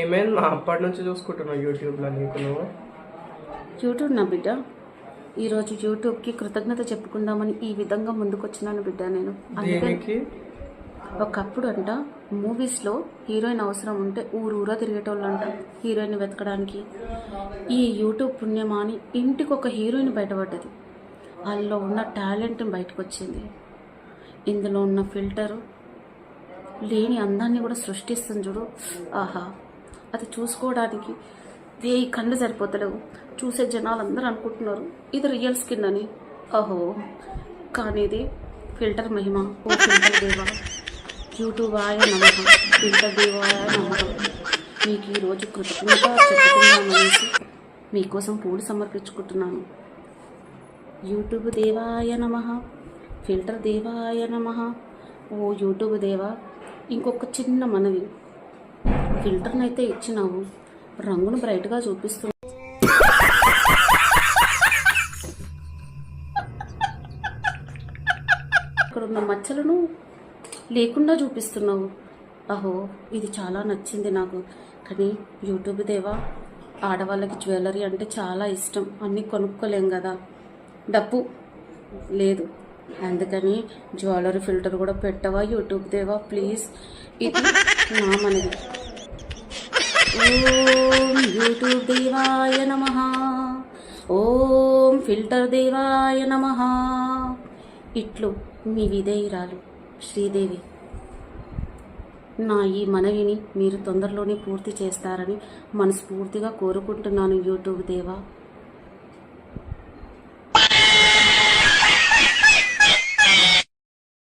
ఏమైంది మా అప్పటి నుంచి చూసుకుంటున్నావు యూట్యూబ్లో నీకు నువ్వు? యూట్యూబ్ నా బిడ్డ, ఈరోజు యూట్యూబ్కి కృతజ్ఞత చెప్పుకుందామని ఈ విధంగా ముందుకొచ్చినాను బిడ్డ. నేను దేనికి? ఒకప్పుడు అంట మూవీస్లో హీరోయిన్ అవసరం ఉంటే ఊరూరా తిరిగేటోళ్ళు అంట హీరోయిన్ వెతకడానికి. ఈ యూట్యూబ్ పుణ్యమాని ఇంటికి ఒక హీరోయిన్ బయటపడ్డది. వాళ్ళలో ఉన్న టాలెంట్ బయటకు వచ్చింది. ఇందులో ఉన్న ఫిల్టరు లేని అందాన్ని కూడా సృష్టిస్తుంది చూడు. ఆహా, అది చూసుకోవడానికి ఏ కళ్ళు సరిపోతలేవు. చూసే జనాలు అందరూ అనుకుంటున్నారు ఇది రియల్ స్కిన్ అని. అహో, కానీ ఇది ఫిల్టర్ మహిమ. ఓ ఫిల్టర్ దేవా, యూట్యూబ్ ఆయ నమ్మకం, ఫిల్టర్ దేవాయ నమ్మకం. మీకు ఈరోజు కృతజ్ఞత చెప్పుకుందామనేసి మీకోసం పూలు సమర్పించుకుంటున్నాను. యూట్యూబ్ దేవాయ నమః, ఫిల్టర్ దేవాయ నమః. ఓ యూట్యూబ్ దేవా, ఇంకొక చిన్న మనవి. ఫిల్టర్ని అయితే ఇచ్చినావు, రంగును బ్రైట్గా చూపిస్తున్నావు. ఇక్కడ ఉన్న మచ్చలను లేకుండా చూపిస్తున్నావు. అహో, ఇది చాలా నచ్చింది నాకు. కానీ యూట్యూబ్ దేవా, ఆడవాళ్ళకి జ్యువెలరీ అంటే చాలా ఇష్టం. అన్నీ కొనుక్కోలేం కదా, డబ్బు లేదు. అందుకని జ్యువెలరీ ఫిల్టర్ కూడా పెట్టవా యూట్యూబ్ దేవా ప్లీజ్? ఇది నా మనవి. ఓం యూట్యూబ్ దేవాయ నమః, ఓం ఫిల్టర్ దేవాయ నమః. ఇట్లు మీ విధేయురాలు శ్రీదేవి. నా ఈ మనవిని మీరు తొందరలోనే పూర్తి చేస్తారని మనస్ఫూర్తిగా కోరుకుంటున్నాను యూట్యూబ్ దేవా.